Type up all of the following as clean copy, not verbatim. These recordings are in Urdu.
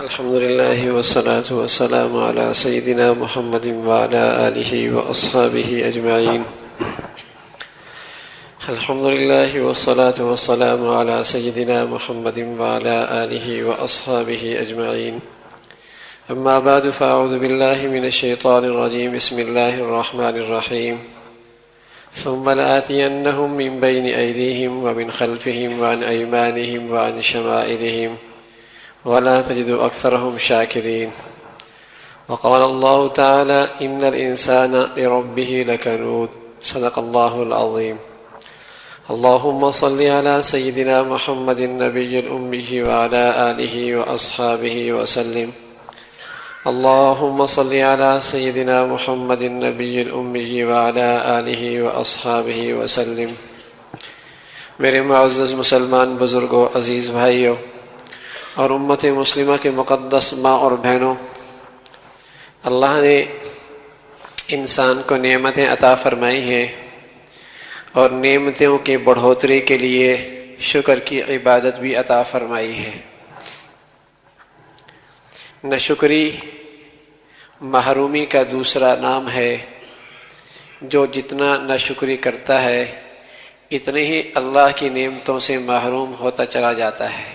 الحمد لله والصلاة والسلام على سيدنا محمد وعلى آله وأصحابه أجمعين. الحمد لله والصلاة والسلام على سيدنا محمد وعلى آله وأصحابه أجمعين. أما بعد فأعوذ بالله من الشيطان الرجيم. بسم الله الرحمن الرحيم. ثم لآتينهم من بين أيديهم ومن خلفهم وعن أيمانهم وعن شمائلهم ولا تجد أكثرهم شاكرين. وقال الله تعالى إن الإنسان لربه لكنود. صدق الله العظيم. اللهم صل على سيدنا محمد النبي الأمي وعلى آله وأصحابه وسلم. اللهم صل على سيدنا محمد النبي الأمي وعلى آله وأصحابه وسلم. میرے معزز مسلمان بزرگوں، عزیز بھائیوں اور امت مسلمہ کے مقدس ماں اور بہنوں، اللہ نے انسان کو نعمتیں عطا فرمائی ہیں اور نعمتوں کے بڑھوتری کے لیے شکر کی عبادت بھی عطا فرمائی ہے۔ ناشکری محرومی کا دوسرا نام ہے۔ جو جتنا ناشکری کرتا ہے اتنے ہی اللہ کی نعمتوں سے محروم ہوتا چلا جاتا ہے۔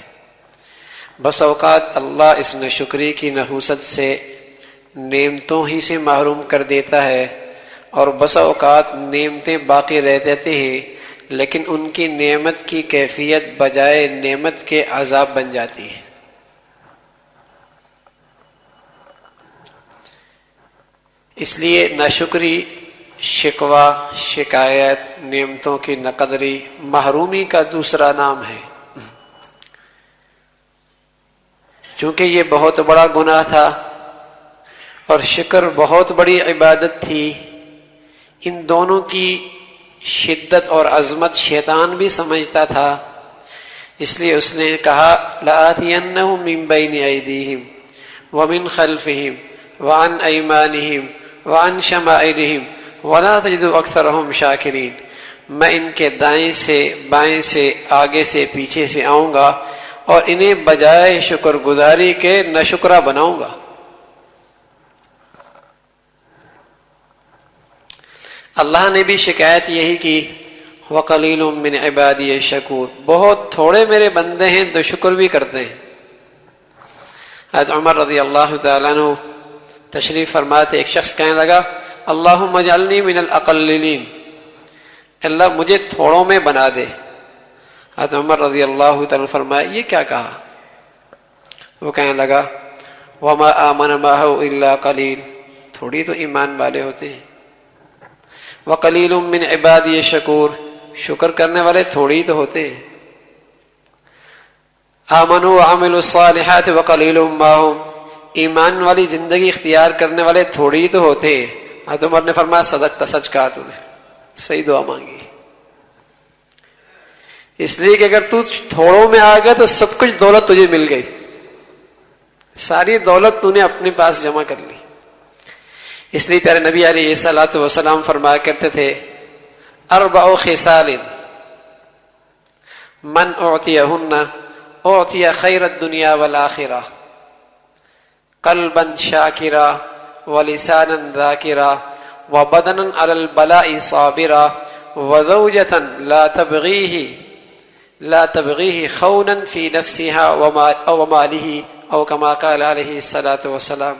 بس اوقات اللہ اس ناشکری کی نحوست سے نعمتوں ہی سے محروم کر دیتا ہے، اور بس اوقات نعمتیں باقی رہ جاتے ہیں لیکن ان کی نعمت کی کیفیت بجائے نعمت کے عذاب بن جاتی ہے۔ اس لیے ناشکری، شکوہ، شکایت، نعمتوں کی ناقدری محرومی کا دوسرا نام ہے۔ چونکہ یہ بہت بڑا گناہ تھا اور شکر بہت بڑی عبادت تھی، ان دونوں کی شدت اور عظمت شیطان بھی سمجھتا تھا، اس لیے اس نے کہا لآتینہم من بین ایدیہم ومن خلفہم وعن ایمانہم وعن شمائلہم ولا تجد اکثرہم شاکرین۔ میں ان کے دائیں سے، بائیں سے، آگے سے، پیچھے سے آؤں گا اور انہیں بجائے شکر گزاری کے ناشکرا بناؤں گا۔ اللہ نے بھی شکایت یہی کی، وَقَلِيلٌ مِّنْ عِبَادِيَ الشَّكُورُ، بہت تھوڑے میرے بندے ہیں جو شکر بھی کرتے ہیں۔ حضرت عمر رضی اللہ تعالیٰ عنہ تشریف فرماتے، ایک شخص کہنے لگا اللہم اجعلنی من الاقللین، اللہ مجھے تھوڑوں میں بنا دے۔ حضرت عمر رضی اللہ تعالیٰ فرمایا یہ کیا کہا؟ وہ کہنے لگا وما آمن معہ الا قلیل، تھوڑی تو ایمان والے ہوتے ہیں۔ وقلیل من عبادی الشکور، شکر کرنے والے تھوڑی تو ہوتے ہیں۔ آمنوا وعملوا الصالحات وقلیل معہم، ایمان والی زندگی اختیار کرنے والے تھوڑی تو ہوتے ہیں۔ حضرت عمر نے فرمایا صدقت، سچ کہا تو نے، صحیح دعا مانگی۔ اس لیے کہ اگر تو تھوڑوں میں آ گیا تو سب کچھ دولت تجھے مل گئی، ساری دولت تو نے اپنے پاس جمع کر لی۔ اس لیے پیارے نبی علیہ الصلوۃ والسلام فرمایا کرتے تھے اربع خصال من اعطیہن اعطی خیر الدنیا والآخرہ، قلبا شاکرا ولسانا ذاکرا وبدنا علی البلاء صابرا وزوجة لا تبغیہ خونا فی نفسها ومالہ او کما قال علیہ الصلوۃ والسلام۔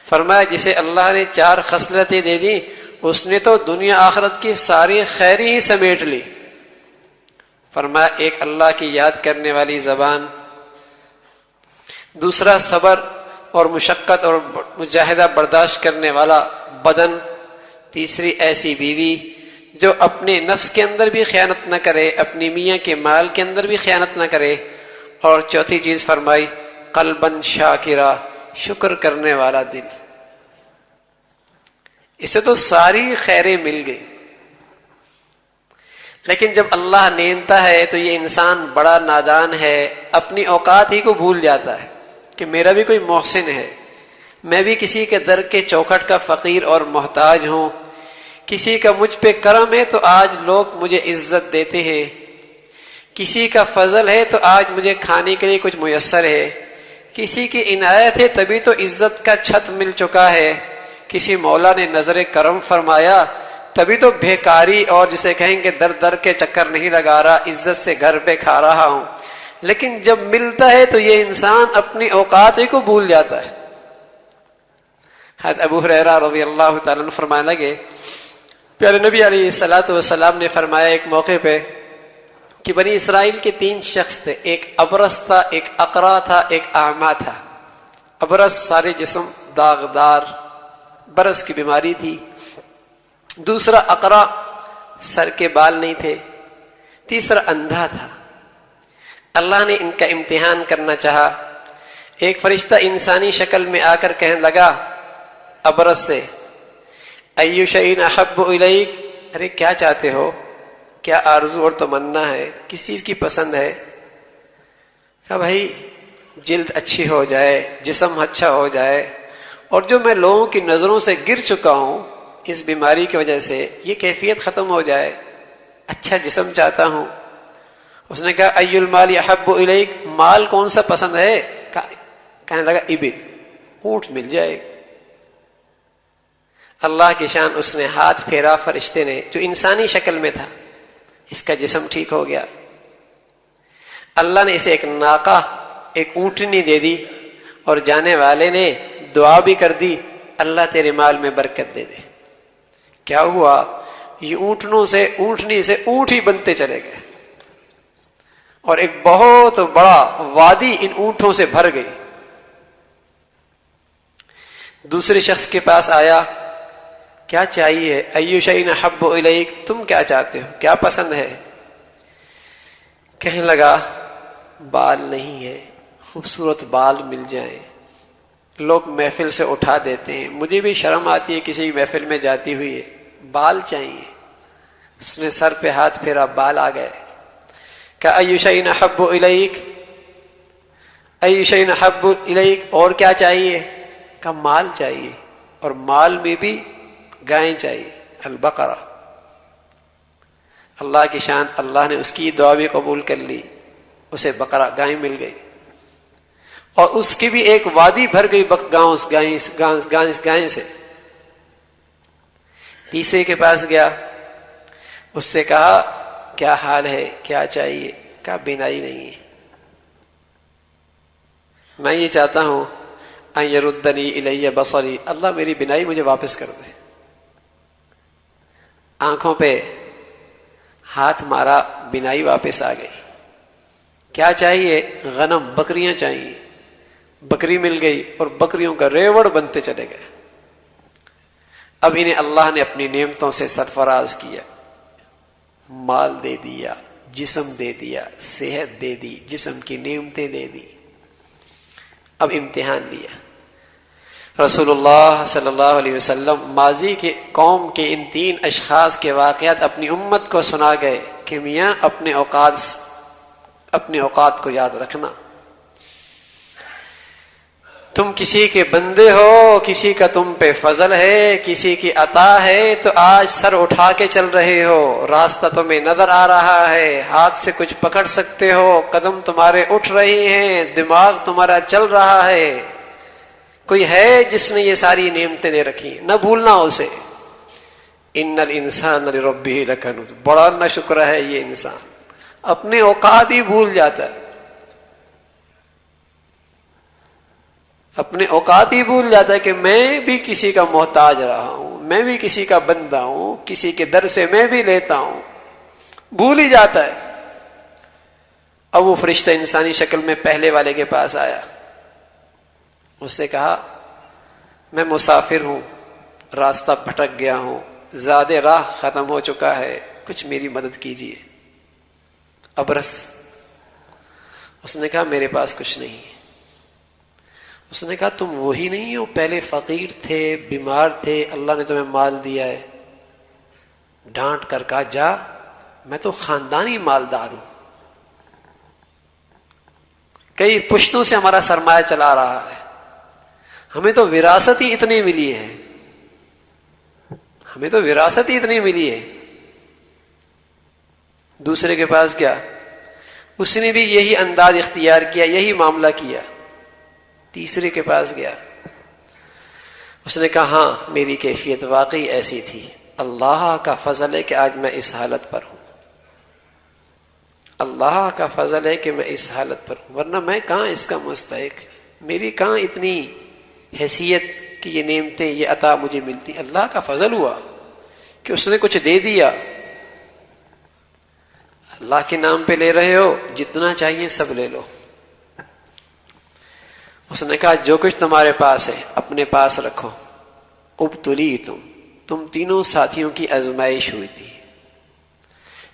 فرمایا جسے اللہ نے 4 خصلتیں دے دی اس نے تو دنیا آخرت کی ساری خیری ہی سمیٹ لی۔ فرمایا ایک اللہ کی یاد کرنے والی زبان، دوسرا صبر اور مشقت اور مجاہدہ برداشت کرنے والا بدن، تیسری ایسی بیوی جو اپنے نفس کے اندر بھی خیانت نہ کرے، اپنی میاں کے مال کے اندر بھی خیانت نہ کرے، اور چوتھی چیز فرمائی قلبا شاکرا، شکر کرنے والا دل۔ اسے تو ساری خیریں مل گئی، لیکن جب اللہ نینتا ہے تو یہ انسان بڑا نادان ہے، اپنی اوقات ہی کو بھول جاتا ہے کہ میرا بھی کوئی محسن ہے، میں بھی کسی کے در کے چوکھٹ کا فقیر اور محتاج ہوں، کسی کا مجھ پہ کرم ہے تو آج لوگ مجھے عزت دیتے ہیں، کسی کا فضل ہے تو آج مجھے کھانے کے لیے کچھ میسر ہے، کسی کی عنایت ہے تبھی تو عزت کا چھت مل چکا ہے، کسی مولا نے نظر کرم فرمایا تبھی تو بھیکاری اور جسے کہیں گے در در کے چکر نہیں لگا رہا، عزت سے گھر پہ کھا رہا ہوں۔ لیکن جب ملتا ہے تو یہ انسان اپنی اوقات ہی کو بھول جاتا ہے۔ حضرت ابو ہریرہ رضی اللہ تعالیٰ عنہ فرمانے لگے، پیارے نبی علیہ الصلوۃ والسلام نے فرمایا ایک موقع پہ کہ بنی اسرائیل کے 3 شخص تھے، ایک ابرص تھا، ایک اقرا تھا، ایک اعمیٰ تھا۔ ابرص سارے جسم داغدار، برص کی بیماری تھی۔ دوسرا اقرا، سر کے بال نہیں تھے۔ تیسرا اندھا تھا۔ اللہ نے ان کا امتحان کرنا چاہا۔ ایک فرشتہ انسانی شکل میں آ کر کہنے لگا ابرص سے، ایو شیء احب الیک، ارے کیا چاہتے ہو، کیا آرزو اور تمنا ہے، کس چیز کی پسند ہے؟ کہا بھائی جلد اچھی ہو جائے، جسم اچھا ہو جائے، اور جو میں لوگوں کی نظروں سے گر چکا ہوں اس بیماری کی وجہ سے، یہ کیفیت ختم ہو جائے، اچھا جسم چاہتا ہوں۔ اس نے کہا ای المال احب الیک، مال کون سا پسند ہے؟ کہنے لگا ابل، اونٹ مل جائے۔ اللہ کی شان، اس نے ہاتھ پھیرا فرشتے نے جو انسانی شکل میں تھا، اس کا جسم ٹھیک ہو گیا۔ اللہ نے اسے ایک ناقہ، ایک اونٹنی دے دی، اور جانے والے نے دعا بھی کر دی، اللہ تیرے مال میں برکت دے دے۔ کیا ہوا؟ یہ اونٹنی سے اونٹ ہی بنتے چلے گئے، اور ایک بہت بڑا وادی ان اونٹوں سے بھر گئی۔ دوسرے شخص کے پاس آیا، کیا چاہیے؟ ایو شیء احب الیک، تم کیا چاہتے ہو، کیا پسند ہے؟ کہنے لگا بال نہیں ہے، خوبصورت بال مل جائیں، لوگ محفل سے اٹھا دیتے ہیں، مجھے بھی شرم آتی ہے کسی محفل میں جاتی ہوئی ہے، بال چاہیے۔ اس نے سر پہ ہاتھ پھیرا، بال آ گئے۔ کہا ایو شیء احب الیک، ایو شیء احب الیک، اور کیا چاہیے؟ کہا مال چاہیے، اور مال میں بھی گائیں چاہیے، البقرہ۔ اللہ کی شان، اللہ نے اس کی دعا بھی قبول کر لی، اسے بقرہ گائیں مل گئی، اور اس کی بھی ایک وادی بھر گئی گائیں سے۔ تیسرے کے پاس گیا، اس سے کہا کیا حال ہے، کیا چاہیے؟ کہا بینائی نہیں ہے، میں یہ چاہتا ہوں ان یردنی الی بصری، اللہ میری بینائی مجھے واپس کر دے۔ آنکھوں پہ ہاتھ مارا، بینائی واپس آ گئی۔ کیا چاہیے؟ غنم، بکریاں چاہیے، بکری مل گئی، اور بکریوں کا ریوڑ بنتے چلے گئے۔ اب انہیں اللہ نے اپنی نعمتوں سے سرفراز کیا، مال دے دیا، جسم دے دیا، صحت دے دی، جسم کی نعمتیں دے دی۔ اب امتحان لیا۔ رسول اللہ صلی اللہ علیہ وسلم ماضی کے قوم کے ان 3 اشخاص کے واقعات اپنی امت کو سنا گئے کہ میاں اپنے اوقات کو یاد رکھنا۔ تم کسی کے بندے ہو، کسی کا تم پہ فضل ہے، کسی کی عطا ہے، تو آج سر اٹھا کے چل رہے ہو، راستہ تمہیں نظر آ رہا ہے، ہاتھ سے کچھ پکڑ سکتے ہو، قدم تمہارے اٹھ رہے ہیں، دماغ تمہارا چل رہا ہے۔ کوئی ہے جس نے یہ ساری نعمتیں دے رکھی، نہ بھولنا اسے۔ ان الانسان لربہ لکنود، بڑا نہ شکر ہے یہ انسان، اپنے اوقات ہی بھول جاتا ہے، اپنے اوقات ہی بھول جاتا ہے کہ میں بھی کسی کا محتاج رہا ہوں، میں بھی کسی کا بندہ ہوں، کسی کے در سے میں بھی لیتا ہوں، بھول ہی جاتا ہے۔ اب وہ فرشتہ انسانی شکل میں پہلے والے کے پاس آیا، اس سے کہا میں مسافر ہوں، راستہ بھٹک گیا ہوں، زیادہ راہ ختم ہو چکا ہے، کچھ میری مدد کیجیے۔ ابرص، اس نے کہا میرے پاس کچھ نہیں۔ اس نے کہا تم وہی نہیں ہو، پہلے فقیر تھے، بیمار تھے، اللہ نے تمہیں مال دیا ہے۔ ڈانٹ کر کہا جا، میں تو خاندانی مالدار ہوں، کئی پشتوں سے ہمارا سرمایہ چلا رہا ہے، ہمیں تو وراثت ہی اتنی ملی ہے، ہمیں تو وراثت ہی اتنی ملی ہے۔ دوسرے کے پاس گیا، اس نے بھی یہی انداز اختیار کیا، یہی معاملہ کیا۔ تیسرے کے پاس گیا، اس نے کہا ہاں میری کیفیت واقعی ایسی تھی، اللہ کا فضل ہے کہ آج میں اس حالت پر ہوں، اللہ کا فضل ہے کہ میں اس حالت پر ہوں، ورنہ میں کہاں اس کا مستحق، میری کہاں اتنی حیثیت کہ یہ نعمتیں یہ عطا مجھے ملتی، اللہ کا فضل ہوا کہ اس نے کچھ دے دیا۔ اللہ کے نام پہ لے رہے ہو، جتنا چاہیے سب لے لو۔ اس نے کہا جو کچھ تمہارے پاس ہے اپنے پاس رکھو، ابتلی تم تینوں ساتھیوں کی آزمائش ہوئی تھی،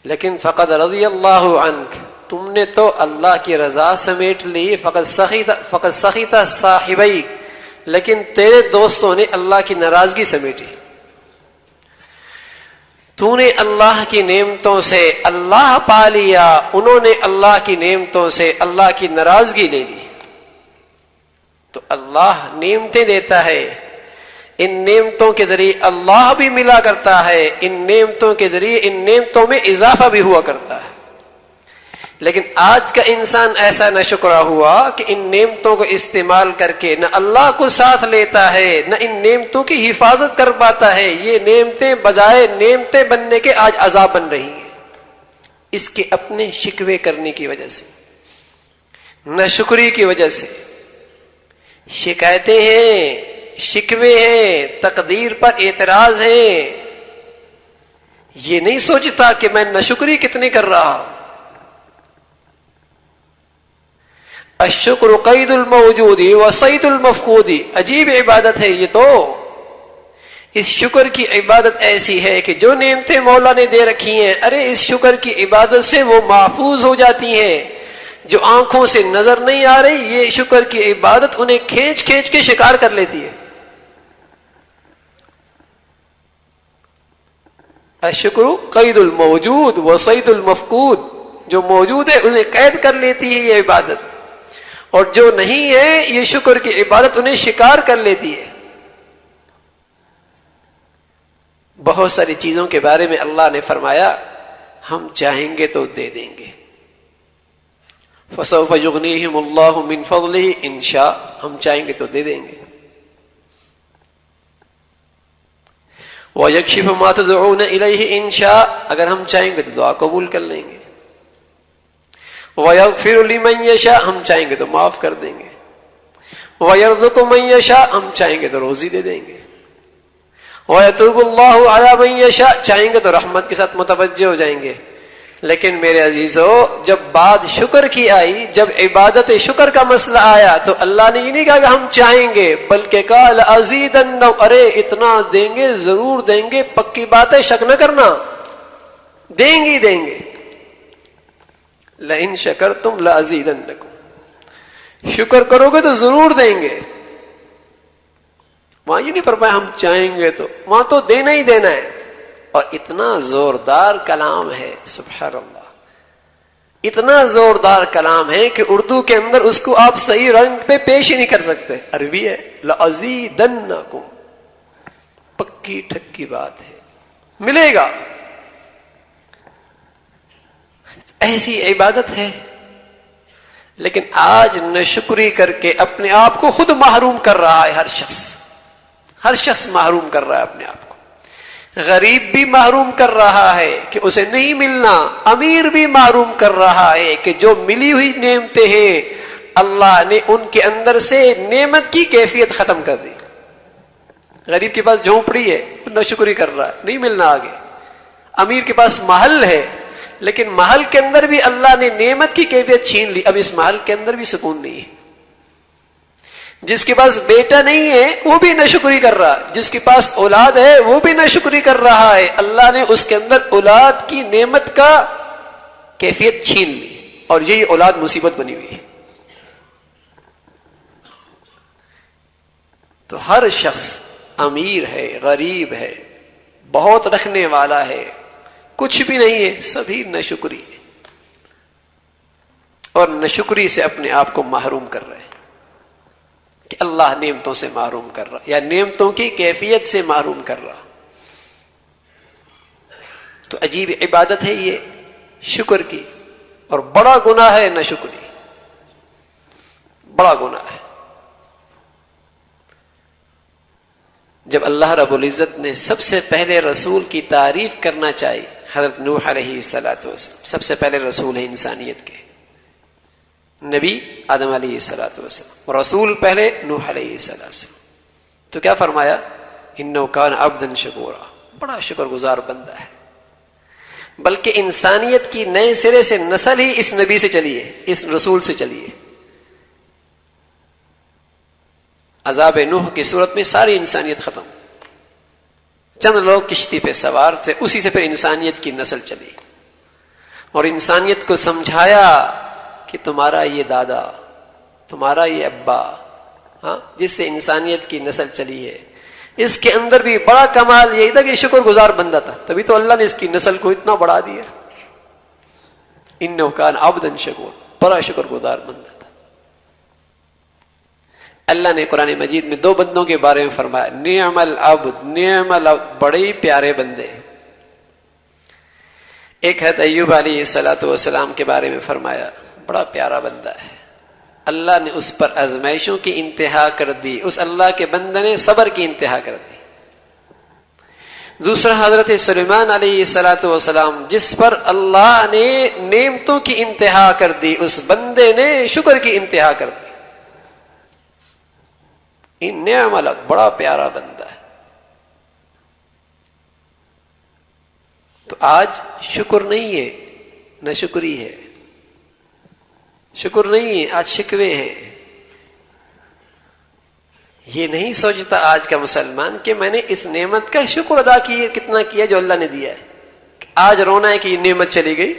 لیکن فقد رضی اللہ عنک، تم نے تو اللہ کی رضا سمیٹ لی، فقد سخط صاحبیک، لیکن تیرے دوستوں نے اللہ کی ناراضگی سمیٹی۔ تو نے اللہ کی نعمتوں سے اللہ پا لیا، انہوں نے اللہ کی نعمتوں سے اللہ کی ناراضگی لے لی۔ تو اللہ نعمتیں دیتا ہے، ان نعمتوں کے ذریعے اللہ بھی ملا کرتا ہے، ان نعمتوں کے ذریعے ان نعمتوں میں اضافہ بھی ہوا کرتا ہے۔ لیکن آج کا انسان ایسا نہ شکرا ہوا کہ ان نعمتوں کو استعمال کر کے نہ اللہ کو ساتھ لیتا ہے، نہ ان نعمتوں کی حفاظت کر پاتا ہے۔ یہ نعمتیں بجائے نعمتیں بننے کے آج عذاب بن رہی ہیں، اس کے اپنے شکوے کرنے کی وجہ سے، نہ شکری کی وجہ سے۔ شکایتیں ہیں، شکوے ہیں، تقدیر پر اعتراض ہیں، یہ نہیں سوچتا کہ میں ناشکری کتنی کر رہا ہوں۔ الشکر قید الموجود وصید المفقود، عجیب عبادت ہے یہ تو۔ اس شکر کی عبادت ایسی ہے کہ جو نعمتیں مولا نے دے رکھی ہیں، ارے اس شکر کی عبادت سے وہ محفوظ ہو جاتی ہیں۔ جو آنکھوں سے نظر نہیں آ رہی، یہ شکر کی عبادت انہیں کھینچ کھینچ کے شکار کر لیتی ہے۔ الشکر قید الموجود وصید المفقود، جو موجود ہے انہیں قید کر لیتی ہے یہ عبادت، اور جو نہیں ہے یہ شکر کی عبادت انہیں شکار کر لیتی ہے۔ بہت ساری چیزوں کے بارے میں اللہ نے فرمایا ہم چاہیں گے تو دے دیں گے، فسوف یغنیہم اللہ من فضلہ ان شاء، ہم چاہیں گے تو دے دیں گے۔ وَيَكْشِفُ مَا تَدْعُونَ إِلَيْهِ إِن شَاءَ، اگر ہم چاہیں گے تو دعا قبول کر لیں گے۔ وَيَغْفِرُ لِمَن يَشَاءُ، ہم چاہیں گے تو معاف کر دیں گے۔ وَيَرْزُقُ مَن يَشَاءُ، ہم چاہیں گے تو روزی دے دیں گے۔ وَيَتُوبُ اللَّهُ عَلَى مَن يَشَاءُ، چاہیں گے تو رحمت کے ساتھ متوجہ ہو جائیں گے۔ لیکن میرے عزیزو، جب بات شکر کی آئی، جب عبادت شکر کا مسئلہ آیا، تو اللہ نے یہ نہیں کہا کہ ہم چاہیں گے، بلکہ کہا لَأَزِيدَنَّ، ارے اتنا دیں گے، ضرور دیں گے، پکی بات ہے، شک نہ کرنا، دیں گے دیں گے۔ لَإِن شَكَرْتُمْ لَأَزِيدَنَّكُمْ، شکر کرو گے تو ضرور دیں گے۔ وہاں یہ نہیں فرمایا ہم چاہیں گے تو، وہاں تو دینا ہی دینا ہے۔ اور اتنا زوردار کلام ہے، سبحان اللہ، اتنا زوردار کلام ہے کہ اردو کے اندر اس کو آپ صحیح رنگ پہ پیش ہی نہیں کر سکتے۔ عربی ہے، لَأَزِيدَنَّكُمْ، پکی ٹھکی بات ہے، ملے گا۔ ایسی عبادت ہے، لیکن آج ناشکری کر کے اپنے آپ کو خود محروم کر رہا ہے۔ ہر شخص محروم کر رہا ہے اپنے آپ کو۔ غریب بھی محروم کر رہا ہے کہ اسے نہیں ملنا، امیر بھی محروم کر رہا ہے کہ جو ملی ہوئی نعمتیں ہیں اللہ نے ان کے اندر سے نعمت کی کیفیت ختم کر دی۔ غریب کے پاس جھونپڑی ہے، ناشکری کر رہا ہے، نہیں ملنا آگے۔ امیر کے پاس محل ہے، لیکن محل کے اندر بھی اللہ نے نعمت کی کیفیت چھین لی، اب اس محل کے اندر بھی سکون نہیں ہے۔ جس کے پاس بیٹا نہیں ہے وہ بھی ناشکری کر رہا ہے، جس کے پاس اولاد ہے وہ بھی ناشکری کر رہا ہے۔ اللہ نے اس کے اندر اولاد کی نعمت کا کیفیت چھین لی، اور یہی اولاد مصیبت بنی ہوئی ہے۔ تو ہر شخص امیر ہے، غریب ہے، بہت رکھنے والا ہے، کچھ بھی نہیں ہے، سبھی ناشکری ہے، اور ناشکری سے اپنے آپ کو محروم کر رہے ہیں کہ اللہ نعمتوں سے محروم کر رہا، یا نعمتوں کی کیفیت سے محروم کر رہا۔ تو عجیب عبادت ہے یہ شکر کی، اور بڑا گناہ ہے ناشکری، بڑا گناہ ہے۔ جب اللہ رب العزت نے سب سے پہلے رسول کی تعریف کرنا چاہی، حضرت نوح علیہ السلام سب سے پہلے رسول ہیں انسانیت کے، نبی آدم علیہ السلام، رسول پہلے نوح علیہ السلام، تو کیا فرمایا؟ انہ کان عبدا شکورا، بڑا شکر گزار بندہ ہے۔ بلکہ انسانیت کی نئے سرے سے نسل ہی اس نبی سے چلی ہے، اس رسول سے چلی ہے۔ عذاب نوح کی صورت میں ساری انسانیت ختم، چند لوگ کشتی پہ سوار تھے، اسی سے پھر انسانیت کی نسل چلی، اور انسانیت کو سمجھایا کہ تمہارا یہ دادا، تمہارا یہ ابا، ہاں جس سے انسانیت کی نسل چلی ہے، اس کے اندر بھی بڑا کمال یہی تھا کہ شکر گزار بندہ تھا، تبھی تو اللہ نے اس کی نسل کو اتنا بڑھا دیا۔ انہ کان عبدا شکور، بڑا شکر گزار بندہ تھا۔ اللہ نے قرآن مجید میں دو بندوں کے بارے میں فرمایا، نعم العبد، نعم العبد، بڑے ہی پیارے بندے۔ ایک حضرت ایوب علیہ السلام کے بارے میں فرمایا، بڑا پیارا بندہ ہے، اللہ نے اس پر آزمائشوں کی انتہا کر دی، اس اللہ کے بندے نے صبر کی انتہا کر دی۔ دوسرا حضرت سلیمان علیہ السلام، جس پر اللہ نے نعمتوں کی انتہا کر دی، اس بندے نے شکر کی انتہا کر دی۔ ان نعم الگ، بڑا پیارا بندہ ہے۔ تو آج شکر نہیں ہے، نہ شکری ہے، شکر نہیں ہے، آج شکوے ہیں۔ یہ نہیں سوچتا آج کا مسلمان کہ میں نے اس نعمت کا شکر ادا کیے، کتنا کیا جو اللہ نے دیا ہے۔ آج رونا ہے کہ یہ نعمت چلی گئی،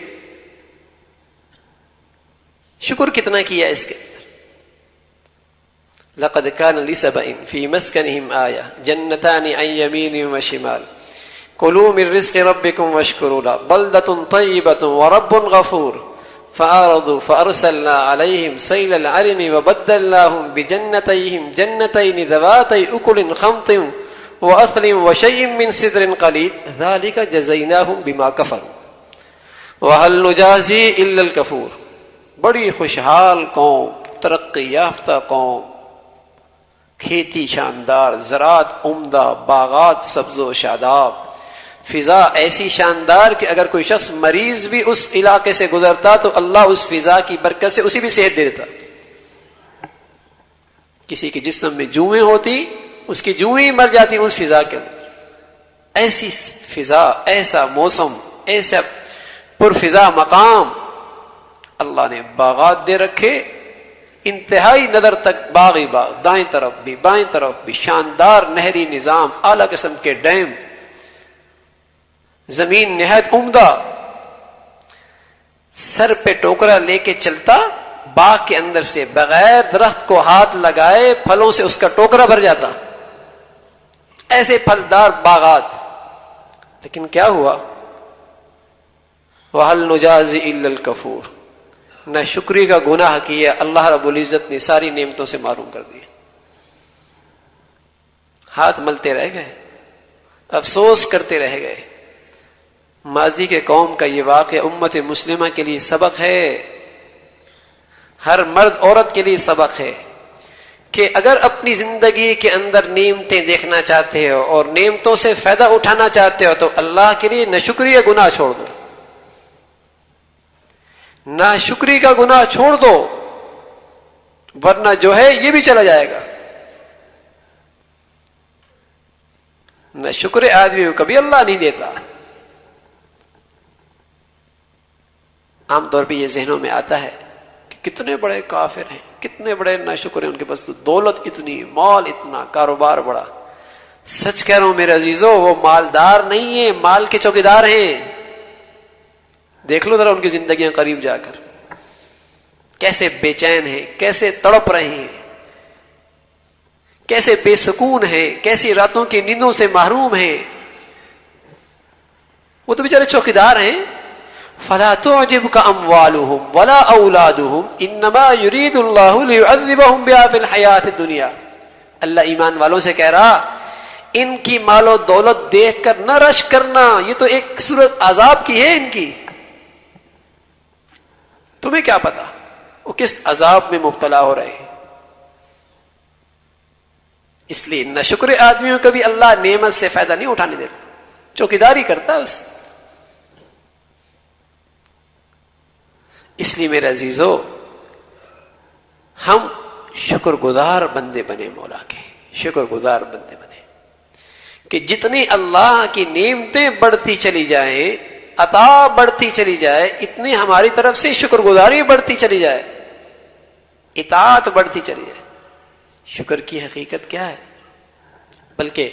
شکر کتنا کیا اس کے۔ لقد كان لسبإ في مسكنهم آية جنتان عن يمين وشمال كلوا من رزق ربكم واشكروا له بلدة طيبة ورب غفور فأعرضوا فأرسلنا عليهم سيل العرم وبدلناهم بجنتيهم جنتين ذواتي أكل خمط وأثل وشيء من سدر قليل ذلك جزيناهم بما كفروا وهل نجازي إلا الكفور۔ بڑی خوشحال قوم، ترقی یافتہ قوم، کھیتی شاندار، زراعت عمدہ، باغات سبز و شاداب، فضا ایسی شاندار کہ اگر کوئی شخص مریض بھی اس علاقے سے گزرتا تو اللہ اس فضا کی برکت سے اسی بھی صحت دے دیتا۔ کسی کے جسم میں جوئیں ہوتی، اس کی جوئیں مر جاتی اس فضا کے اندر۔ ایسی فضا، ایسا موسم، ایسا پرفضا مقام، اللہ نے باغات دے رکھے، انتہائی نظر تک باغ ہی باغ، دائیں طرف بھی بائیں طرف بھی، شاندار نہری نظام، اعلی قسم کے ڈیم، زمین نہایت عمدہ۔ سر پہ ٹوکرا لے کے چلتا، باغ کے اندر سے بغیر درخت کو ہاتھ لگائے پھلوں سے اس کا ٹوکرا بھر جاتا، ایسے پھلدار باغات۔ لیکن کیا ہوا؟ وَهَلْ نُجَازِي إِلَّا الْكَفُورَ، نہ شکری کا گناہ کیا، اللہ رب العزت نے ساری نعمتوں سے معروم کر دیا، ہاتھ ملتے رہ گئے، افسوس کرتے رہ گئے۔ ماضی کے قوم کا یہ واقعہ امت مسلمہ کے لیے سبق ہے، ہر مرد عورت کے لیے سبق ہے کہ اگر اپنی زندگی کے اندر نعمتیں دیکھنا چاہتے ہو اور نعمتوں سے فائدہ اٹھانا چاہتے ہو تو اللہ کے لیے ناشکری کا گناہ چھوڑ دو، ناشکری کا گناہ چھوڑ دو، ورنہ جو ہے یہ بھی چلا جائے گا۔ ناشکر آدمی کو کبھی اللہ نہیں دیتا۔ عام طور پہ یہ ذہنوں میں آتا ہے کہ کتنے بڑے کافر ہیں، کتنے بڑے ناشکر ہیں، ان کے پاس تو دولت اتنی، مال اتنا، کاروبار بڑا۔ سچ کہہ رہا ہوں میرے عزیزو، وہ مالدار نہیں ہیں، مال کے چوکیدار ہیں۔ دیکھ لو ذرا ان کی زندگیاں قریب جا کر، کیسے بے چین ہیں، کیسے تڑپ رہے ہیں، کیسے بے سکون ہیں، کیسی راتوں کی نیندوں سے محروم ہیں۔ وہ تو بیچارے چوکیدار ہیں۔ فلا تعجبك اموالهم ولا اولادهم انما يريد الله ليعذبهم بها في الحياة الدنيا۔ اللہ ایمان والوں سے کہہ رہا ان کی مال و دولت دیکھ کر نہ رشک کرنا، یہ تو ایک صورت عذاب کی ہے ان کی، تمہیں کیا پتا وہ کس عذاب میں مبتلا ہو رہے ہیں۔ اس لیے ناشکر آدمیوں کو بھی اللہ نعمت سے فائدہ نہیں اٹھانے دیتا، چوکیداری کرتا ہے اس سے۔ اس لیے میرے عزیزو، ہم شکر گزار بندے بنے، مولا کے شکر گزار بندے بنے کہ جتنی اللہ کی نعمتیں بڑھتی چلی جائیں، عطا بڑھتی چلی جائے، اتنی ہماری طرف سے شکر گزاری بڑھتی چلی جائے، اطاعت بڑھتی چلی جائے۔ شکر کی حقیقت کیا ہے؟ بلکہ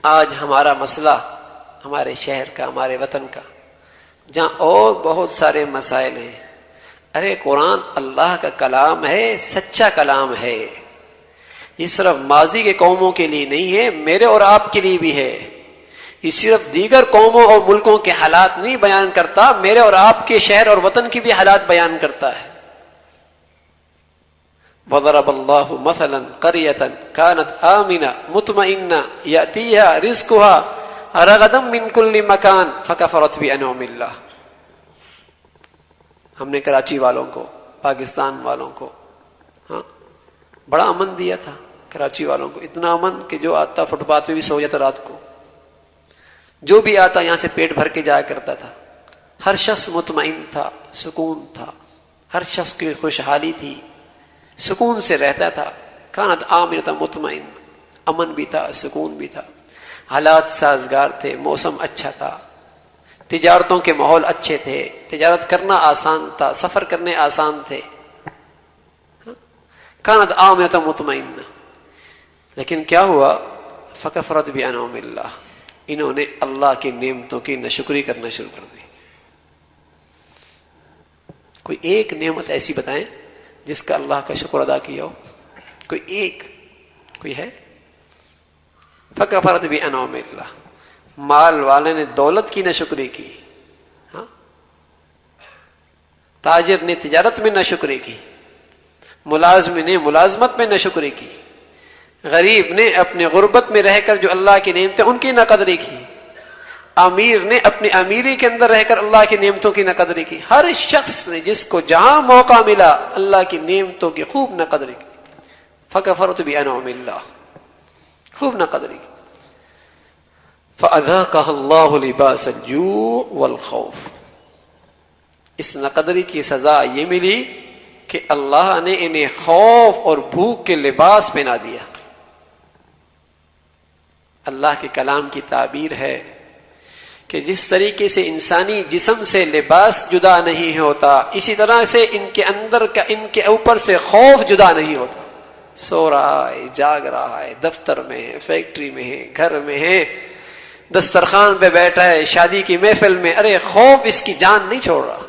آج ہمارا مسئلہ ہمارے شہر کا، ہمارے وطن کا، جہاں اور بہت سارے مسائل ہیں، ارے قرآن اللہ کا کلام ہے، سچا کلام ہے، یہ صرف ماضی کے قوموں کے لیے نہیں ہے، میرے اور آپ کے لیے بھی ہے۔ یہ صرف دیگر قوموں اور ملکوں کے حالات نہیں بیان کرتا، میرے اور آپ کے شہر اور وطن کی بھی حالات بیان کرتا ہے۔ وَضَرَبَ اللَّهُ مَثَلًا قَرْيَةً كَانَتْ آمِنَةً مُطْمَئِنَّةً يَأْتِيهَا رِزْقُهَا رَغَدًا مِنْ كُلِّ مَكَانٍ فَكَفَرَتْ بِأَنْعُمِ اللَّهِ۔ ہم نے کراچی والوں کو، پاکستان والوں کو بڑا امن دیا تھا، کراچی والوں کو اتنا امن کہ جو آتا فٹ پاتھ پہ بھی سو جاتا، رات کو جو بھی آتا یہاں سے پیٹ بھر کے جایا کرتا تھا، ہر شخص مطمئن تھا، سکون تھا، ہر شخص کی خوشحالی تھی، سکون سے رہتا تھا۔ کانت آمنۃ مطمئن، امن بھی تھا، سکون بھی تھا، حالات سازگار تھے، موسم اچھا تھا، تجارتوں کے ماحول اچھے تھے، تجارت کرنا آسان تھا، سفر کرنے آسان تھے۔ کانت آمنۃ مطمئن، لیکن کیا ہوا؟ فکفرت بانعم اللہ، انہوں نے اللہ کی نعمتوں کی ناشکری کرنا شروع کر دی۔ کوئی ایک نعمت ایسی بتائیں جس کا اللہ کا شکر ادا کیا ہو؟ کوئی ایک، کوئی ہے؟ فکفرت بانعم اللہ، مال والے نے دولت کی ناشکری کی، تاجر نے تجارت میں ناشکری کی، ملازم نے ملازمت میں ناشکری کی، غریب نے اپنے غربت میں رہ کر جو اللہ کی نعمتیں ان کی ناقدری کی، امیر نے اپنی امیری کے اندر رہ کر اللہ کی نعمتوں کی ناقدری کی۔ ہر شخص نے جس کو جہاں موقع ملا اللہ کی نعمتوں کی خوب ناقدری کی۔ فکفرت بانعم اللہ، خوب ناقدری کی۔ فاذاقها اللہ لباس الجوع والخوف، اس ناقدری کی سزا یہ ملی کہ اللہ نے انہیں خوف اور بھوک کے لباس پہنا دیا۔ اللہ کے کلام کی تعبیر ہے کہ جس طریقے سے انسانی جسم سے لباس جدا نہیں ہوتا، اسی طرح سے ان کے اندر کا، ان کے اوپر سے خوف جدا نہیں ہوتا۔ سو رہا ہے، جاگ رہا ہے، دفتر میں ہے، فیکٹری میں ہے، گھر میں ہے، دسترخوان پہ بیٹھا ہے، شادی کی محفل میں، ارے خوف اس کی جان نہیں چھوڑ رہا۔